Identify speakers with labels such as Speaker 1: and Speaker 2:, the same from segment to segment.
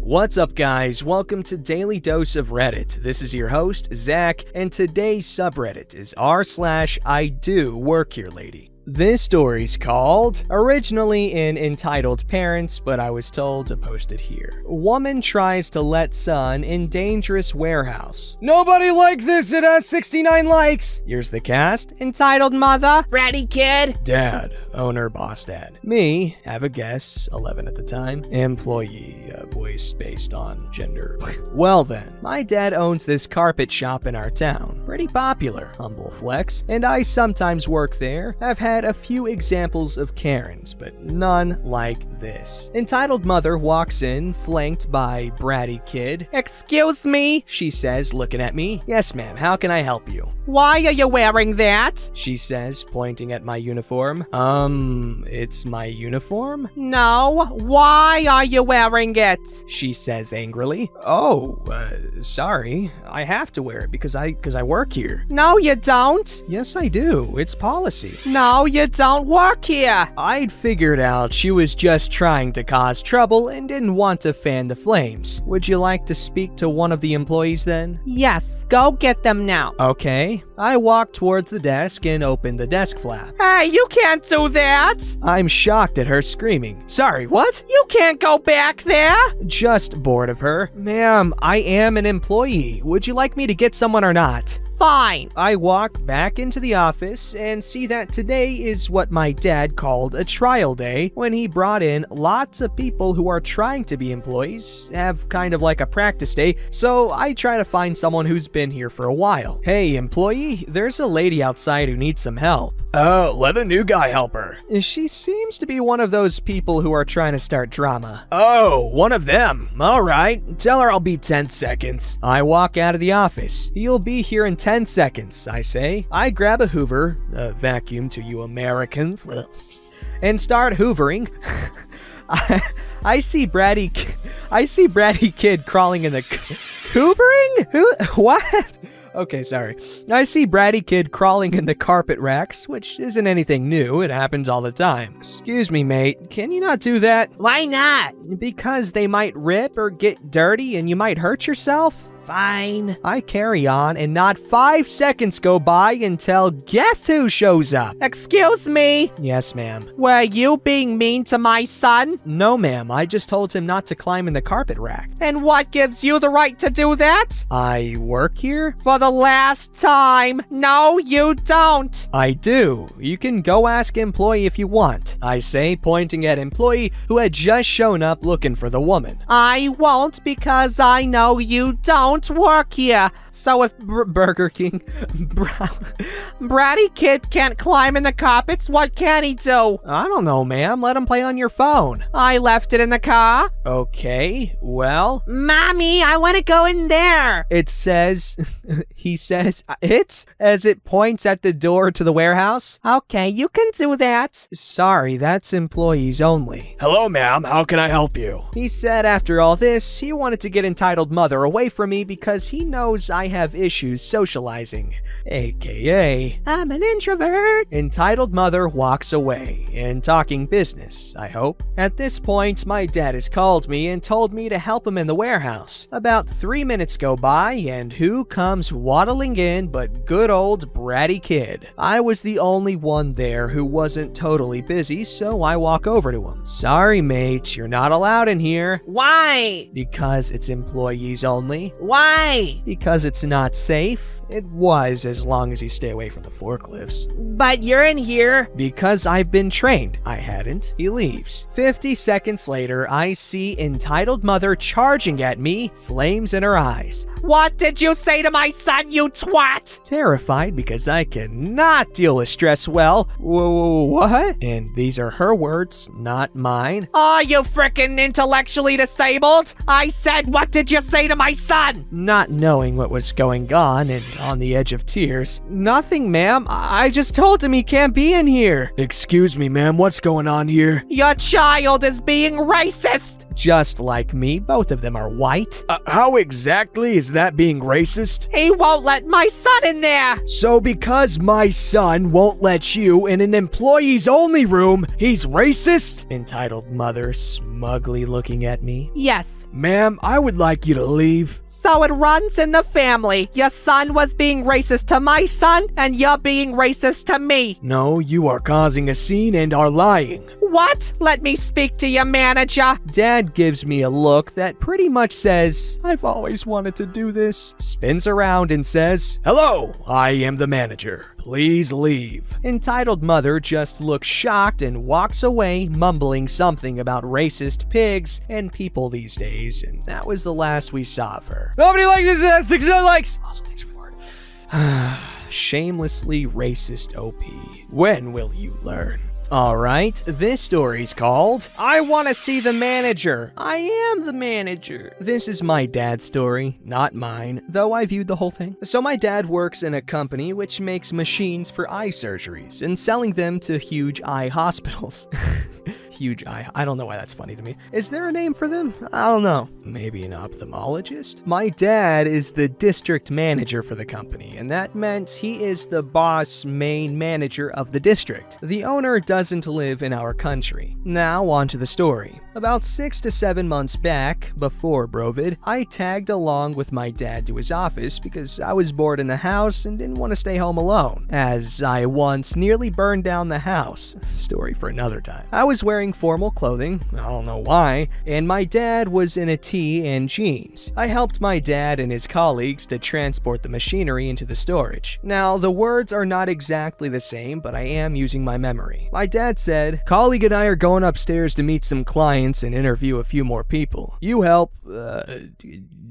Speaker 1: What's up, guys? Welcome to Daily Dose of Reddit. This is your host, Zach, and today's subreddit is r/IDoWorkHereLady. This story's called, originally in Entitled Parents, but I was told to post it here. Woman tries to let son in dangerous warehouse. Nobody like this, it has 69 likes! Here's the cast. Entitled Mother, Bratty Kid, Dad, Owner, Boss Dad. Me, have a guess, 11 at the time, Employee, voice based on gender. Well then, my dad owns this carpet shop in our town. Pretty popular, humble flex, and I sometimes work there. I've had a few examples of Karens, but none like this. Entitled Mother walks in, flanked by Bratty Kid. Excuse me, she says, looking at me. Yes, ma'am, how can I help you? Why are you wearing that? She says, pointing at my uniform. It's my uniform? No, why are you wearing it? She says angrily. Sorry, I have to wear it because I work here. No, you don't. Yes, I do. It's policy. No, you don't work here. I'd figured out she was just trying to cause trouble and didn't want to fan the flames. Would you like to speak to one of the employees then? Yes, go get them now. Okay. I walked towards the desk and opened the desk flap. Hey, you can't do that! I'm shocked at her screaming. Sorry, what? You can't go back there! Just bored of her. Ma'am, I am an employee. Would you like me to get someone or not? Fine. I walk back into the office and see that today is what my dad called a trial day when he brought in lots of people who are trying to be employees, have kind of like a practice day, so I try to find someone who's been here for a while. Hey, employee, there's a lady outside who needs some help. Oh, let a new guy help her. She seems to be one of those people who are trying to start drama. Oh, one of them. All right, tell her I'll be 10 seconds. I walk out of the office. You'll be here in 10 seconds, I say. I grab a Hoover, a vacuum to you Americans, and start hoovering. I see Bratty Kid crawling in the hoovering? What? Okay, sorry. I see Bratty Kid crawling in the carpet racks, which isn't anything new. It happens all the time. Excuse me, mate. Can you not do that? Why not? Because they might rip or get dirty and you might hurt yourself. Fine. I carry on, and not 5 seconds go by until guess who shows up? Excuse me? Yes, ma'am. Were you being mean to my son? No, ma'am. I just told him not to climb in the carpet rack. And what gives you the right to do that? I work here? For the last time. No, you don't. I do. You can go ask employee if you want, I say, pointing at employee who had just shown up looking for the woman. I won't because I know you don't work here. So if Burger King Bratty Kid can't climb in the carpets, what can he do? I don't know, ma'am. Let him play on your phone. I left it in the car. Okay, well. Mommy, I want to go in there. It says, he says, it's as it points at the door to the warehouse. Okay, you can do that. Sorry, that's employees only. Hello, ma'am. How can I help you? He said after all this, he wanted to get Entitled Mother away from me because he knows I have issues socializing, aka I'm an introvert. Entitled Mother walks away and talking business, I hope. At this point, my dad has called me and told me to help him in the warehouse. About 3 minutes go by and who comes waddling in but good old Bratty Kid. I was the only one there who wasn't totally busy, so I walk over to him. Sorry, mate, you're not allowed in here. Why? Because it's employees only. Why? Because it's not safe. It was, as long as you stay away from the forklifts. But you're in here. Because I've been trained. I hadn't. He leaves. 50 seconds later, I see Entitled Mother charging at me, flames in her eyes. What did you say to my son, you twat? Terrified because I cannot deal with stress well. What? And these are her words, not mine. Oh, you frickin' intellectually disabled? I said, what did you say to my son? Not knowing what was going on and on the edge of tears. Nothing, ma'am. I just told him he can't be in here. Excuse me, ma'am. What's going on here? Your child is being racist. just like me. Both of them are white.
Speaker 2: How exactly is that being racist?
Speaker 3: He won't let my son in there.
Speaker 2: So because my son won't let you in an employees-only room, he's racist?
Speaker 1: Entitled mother smugly looking at me.
Speaker 3: Yes.
Speaker 2: Ma'am, I would like you to leave.
Speaker 3: So it runs in the family. Your son was being racist to my son, and you're being racist to me.
Speaker 2: No, you are causing a scene and are lying.
Speaker 3: What? Let me speak to your manager.
Speaker 1: Dad gives me a look that pretty much says, I've always wanted to do this. Spins around and says,
Speaker 2: Hello, I am the manager. Please leave.
Speaker 1: Entitled mother just looks shocked and walks away, mumbling something about racist pigs and people these days, and that was the last we saw of her.
Speaker 2: Nobody likes this, it has 69 likes.
Speaker 1: Also, thanks for the word. Shamelessly racist OP. When will you learn? Alright, this story's called I Want to See the Manager. I am the manager. This is my dad's story, not mine, though I viewed the whole thing. So my dad works in a company which makes machines for eye surgeries and selling them to huge eye hospitals. Huge eye. I don't know why that's funny to me. Is there a name for them? I don't know. Maybe an ophthalmologist? My dad is the district manager for the company, and that meant he is the boss main manager of the district. The owner doesn't live in our country. Now on to the story. About 6 to 7 months back, before Brovid, I tagged along with my dad to his office because I was bored in the house and didn't want to stay home alone, as I once nearly burned down the house. Story for another time. I was wearing formal clothing, I don't know why, and my dad was in a tee and jeans. I helped my dad and his colleagues to transport the machinery into the storage. Now, the words are not exactly the same, but I am using my memory. My dad said, "Colleague and I are going upstairs to meet some clients and interview a few more people. You help,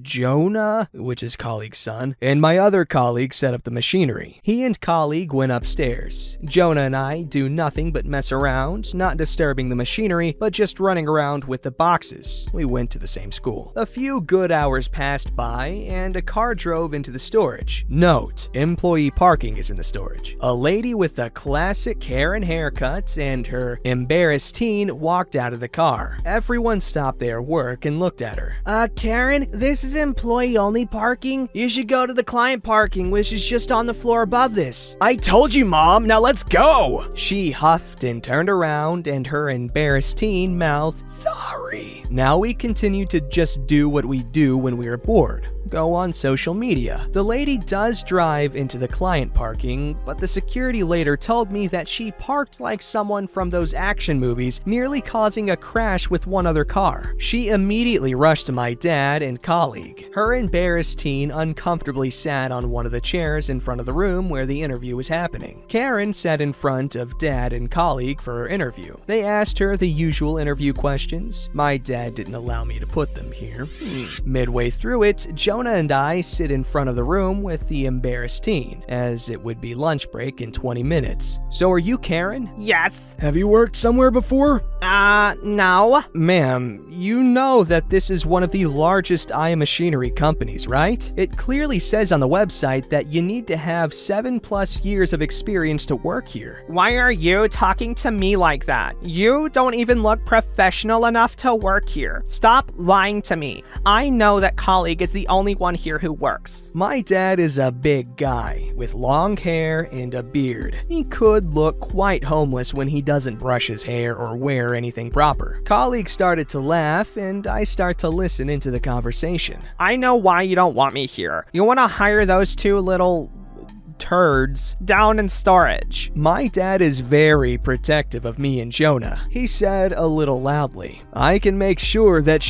Speaker 1: Jonah, which is colleague's son, and my other colleague set up the machinery." He and colleague went upstairs. Jonah and I do nothing but mess around, not disturbing the machinery, but just running around with the boxes. We went to the same school. A few good hours passed by, and a car drove into the storage. Note, employee parking is in the storage. A lady with a classic Karen haircut and her embarrassed teen walked out of the car. Everyone stopped their work and looked at her. Karen, this is employee-only parking. You should go to the client parking, which is just on the floor above this.
Speaker 2: I told you, Mom. Now let's go.
Speaker 1: She huffed and turned around, and her embarrassed teen mouthed, "Sorry." Now we continue to just do what we do when we are bored. Go on social media. The lady does drive into the client parking, but the security later told me that she parked like someone from those action movies, nearly causing a crash with one other car. She immediately rushed to my dad and colleague. Her embarrassed teen uncomfortably sat on one of the chairs in front of the room where the interview was happening. Karen sat in front of dad and colleague for her interview. They asked her the usual interview questions. My dad didn't allow me to put them here. Midway through it, Jonah and I sit in front of the room with the embarrassed teen, as it would be lunch break in 20 minutes. "So are you Karen?"
Speaker 3: Yes.
Speaker 2: Have you worked somewhere before?
Speaker 3: No.
Speaker 1: Ma'am, you know that this is one of the largest eye machinery companies, right? It clearly says on the website that you need to have 7+ years of experience to work here.
Speaker 3: Why are you talking to me like that? You don't even look professional enough to work here. Stop lying to me. I know that colleague is the only one here who works.
Speaker 1: My dad is a big guy with long hair and a beard. He could look quite homeless when he doesn't brush his hair or wear anything proper. Colleagues started to laugh, and I start to listen into the conversation.
Speaker 3: I know why you don't want me here. You want to hire those two little turds down in storage.
Speaker 1: My dad is very protective of me and Jonah. He said a little loudly, "I can make sure that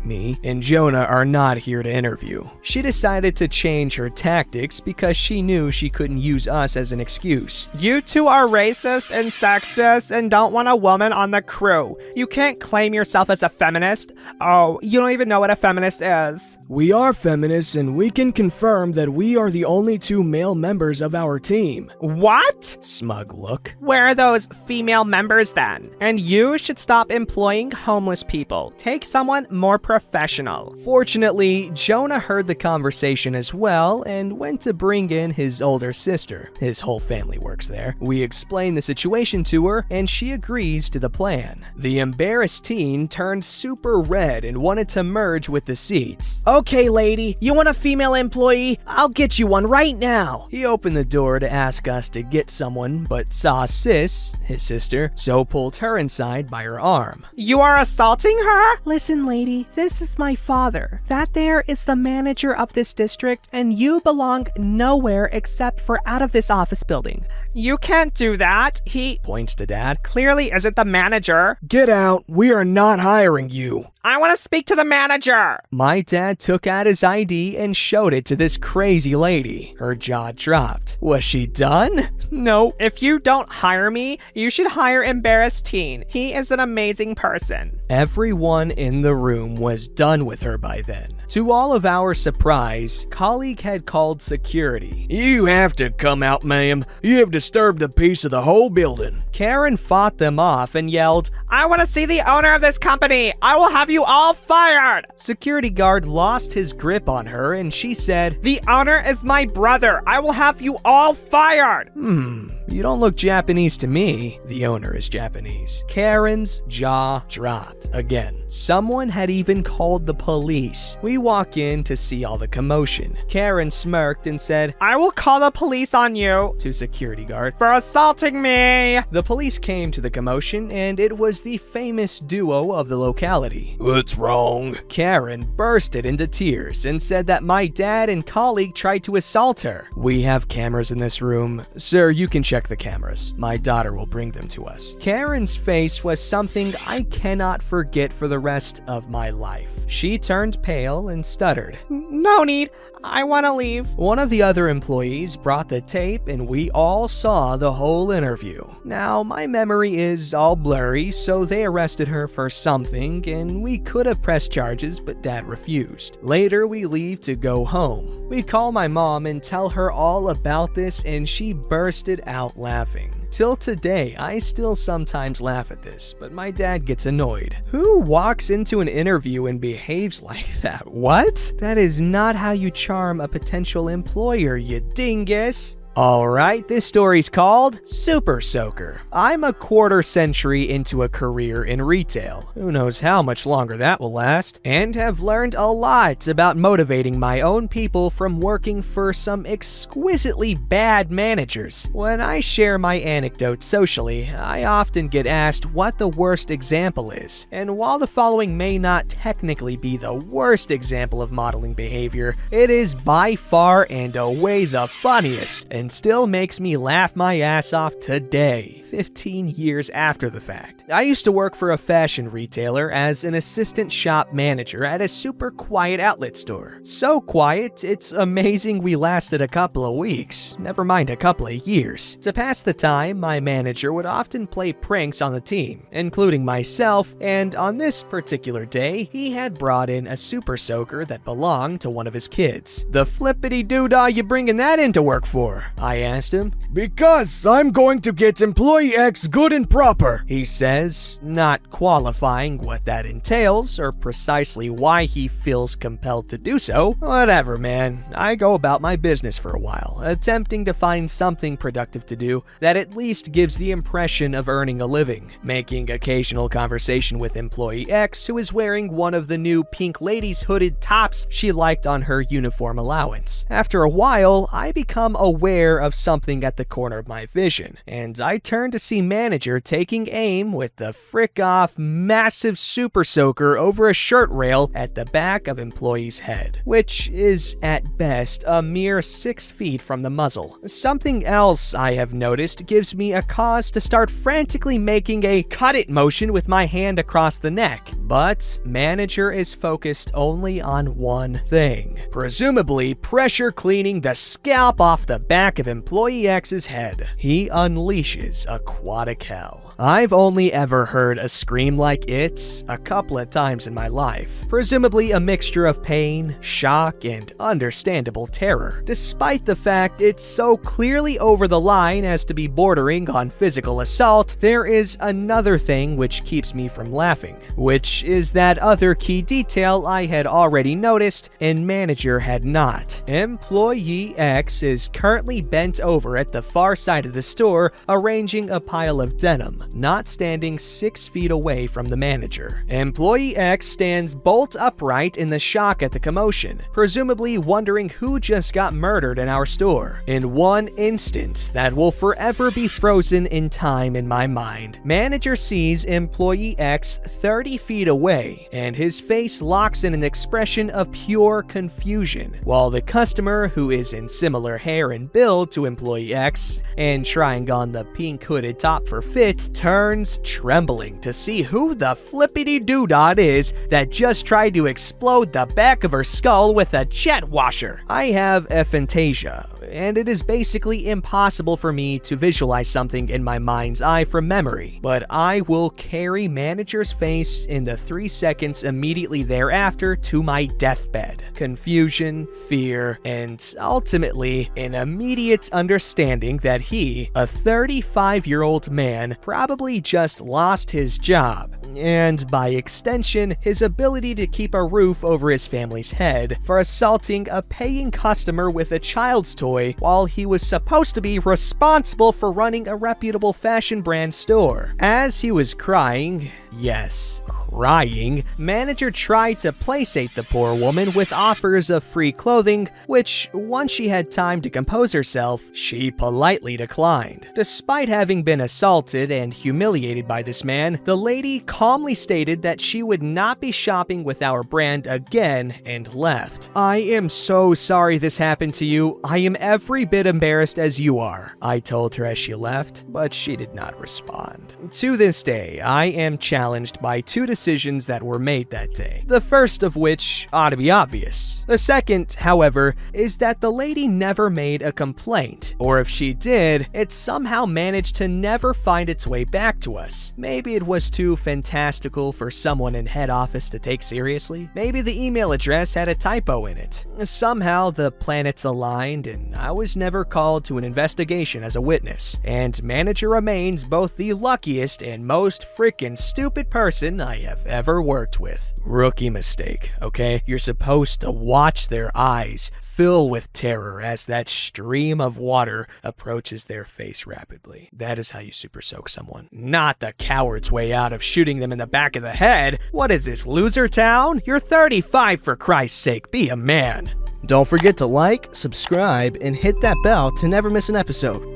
Speaker 1: me, and Jonah are not here to interview." She decided to change her tactics because she knew she couldn't use us as an excuse.
Speaker 3: You two are racist and sexist and don't want a woman on the crew. You can't claim yourself as a feminist. Oh, you don't even know what a feminist is.
Speaker 2: We are feminists, and we can confirm that we are the only two male members members of our team.
Speaker 3: What?
Speaker 1: Smug look.
Speaker 3: Where are those female members then? And you should stop employing homeless people. Take someone more professional.
Speaker 1: Fortunately, Jonah heard the conversation as well and went to bring in his older sister. His whole family works there. We explain the situation to her and she agrees to the plan. The embarrassed teen turned super red and wanted to merge with the seats.
Speaker 2: Okay, lady, you want a female employee? I'll get you one right now.
Speaker 1: He opened the door to ask us to get someone, but saw Sis, his sister, so pulled her inside by her arm.
Speaker 3: You are assaulting her?
Speaker 4: Listen, lady, this is my father. That there is the manager of this district, and you belong nowhere except for out of this office building.
Speaker 3: You can't do that. He
Speaker 1: Points to Dad.
Speaker 3: clearly isn't the manager.
Speaker 2: Get out. We are not hiring you.
Speaker 3: I want to speak to the manager.
Speaker 1: My dad took out his ID and showed it to this crazy lady. Her jaw dropped. Was she done?
Speaker 3: No, if you don't hire me, you should hire Embarrassed Teen. He is an amazing person.
Speaker 1: Everyone in the room was done with her by then. To all of our surprise, colleague had called security.
Speaker 2: You have to come out, ma'am. You have disturbed the peace of the whole building.
Speaker 1: Karen fought them off and yelled,
Speaker 3: I want to see the owner of this company. I will have you all fired.
Speaker 1: security guard lost his grip on her and she said,
Speaker 3: The owner is my brother. I will have you all fired.
Speaker 1: You don't look Japanese to me. The owner is Japanese. Karen's jaw dropped. Again, someone had even called the police. We walk in to see all the commotion. Karen smirked and said,
Speaker 3: I will call the police on you
Speaker 1: to security guard,
Speaker 3: for assaulting me.
Speaker 1: The police came to the commotion and it was the famous duo of the locality.
Speaker 2: What's wrong?
Speaker 1: Karen bursted into tears and said that my dad and colleague tried to assault her. We have cameras in this room. Sir, you can check the cameras. My daughter will bring them to us. Karen's face was something I cannot forget for the rest of my life. She turned pale and stuttered.
Speaker 3: No need. I want to leave.
Speaker 1: One of the other employees brought the tape and we all saw the whole interview. Now, my memory is all blurry, so they arrested her for something and we could have pressed charges, but Dad refused. Later, we leave to go home. We call my mom and tell her all about this and she bursted out laughing. Till today, I still sometimes laugh at this, but my dad gets annoyed. Who walks into an interview and behaves like that? What? That is not how you charm a potential employer, you dingus. Alright, this story's called Super Soaker. I'm a quarter century into a career in retail. Who knows how much longer that will last? And have learned a lot about motivating my own people from working for some exquisitely bad managers. When I share my anecdotes socially, I often get asked what the worst example is. And while the following may not technically be the worst example of modeling behavior, it is by far and away the funniest and still makes me laugh my ass off today, 15 years after the fact. I used to work for a fashion retailer as an assistant shop manager at a super quiet outlet store. So quiet, it's amazing we lasted a couple of weeks, never mind a couple of years. To pass the time, my manager would often play pranks on the team, including myself, and on this particular day, he had brought in a super soaker that belonged to one of his kids. The flippity-doo-dah you bringing that into work for? I asked him.
Speaker 2: Because I'm going to get employee X good and proper,
Speaker 1: He says, not qualifying what that entails or precisely why he feels compelled to do so. Whatever, man. I go about my business for a while, attempting to find something productive to do that at least gives the impression of earning a living, making occasional conversation with employee X who is wearing one of the new pink ladies hooded tops she liked on her uniform allowance. After a while, I become aware of something at the corner of my vision, and I turn to see manager taking aim with the frick off massive super soaker over a shirt rail at the back of employee's head, which is at best a mere 6 feet from the muzzle. Something else I have noticed gives me a cause to start frantically making a cut it motion with my hand across the neck, but manager is focused only on one thing, presumably pressure cleaning the scalp off the back of employee X's head. He unleashes aquatic hell. I've only ever heard a scream like it a couple of times in my life, presumably a mixture of pain, shock, and understandable terror, despite the fact it's so clearly over the line as to be bordering on physical assault. There is another thing which keeps me from laughing, which is that other key detail I had already noticed and manager had not. Employee X is currently bent over at the far side of the store arranging a pile of denim, not standing 6 feet away from the manager. Employee X stands bolt upright in the shock at the commotion, presumably wondering who just got murdered in our store. In one instant that will forever be frozen in time in my mind, manager sees Employee X 30 feet away, and his face locks in an expression of pure confusion, while the customer, who is in similar hair and build to Employee X and trying on the pink hooded top for fit, turns trembling to see who the flippity-doo-dah is that just tried to explode the back of her skull with a jet washer. I have aphantasia, and it is basically impossible for me to visualize something in my mind's eye from memory, but I will carry manager's face in the 3 seconds immediately thereafter to my deathbed. Confusion, fear, and ultimately an immediate understanding that he, a 35-year-old man, probably just lost his job, and by extension, his ability to keep a roof over his family's head for assaulting a paying customer with a child's toy while he was supposed to be responsible for running a reputable fashion brand store. As he was crying, yes, crying, manager tried to placate the poor woman with offers of free clothing, which, once she had time to compose herself, she politely declined. Despite having been assaulted and humiliated by this man, the lady calmly stated that she would not be shopping with our brand again and left. "I am so sorry this happened to you. I am every bit embarrassed as you are," I told her as she left, but she did not respond. To this day, I am challenged by 2 decisions that were made that day. The first of which ought to be obvious. The second, however, is that the lady never made a complaint, or if she did, it somehow managed to never find its way back to us. Maybe it was too fantastical for someone in head office to take seriously. Maybe the email address had a typo in it. Somehow the planets aligned and I was never called to an investigation as a witness, and manager remains both the luckiest and most freaking stupid person I have ever worked with. Rookie mistake, okay? You're supposed to watch their eyes fill with terror as that stream of water approaches their face rapidly. That is how you super soak someone. Not the coward's way out of shooting them in the back of the head. What is this, loser town? You're 35 for Christ's sake, be a man.
Speaker 5: Don't forget to like, subscribe, and hit that bell to never miss an episode.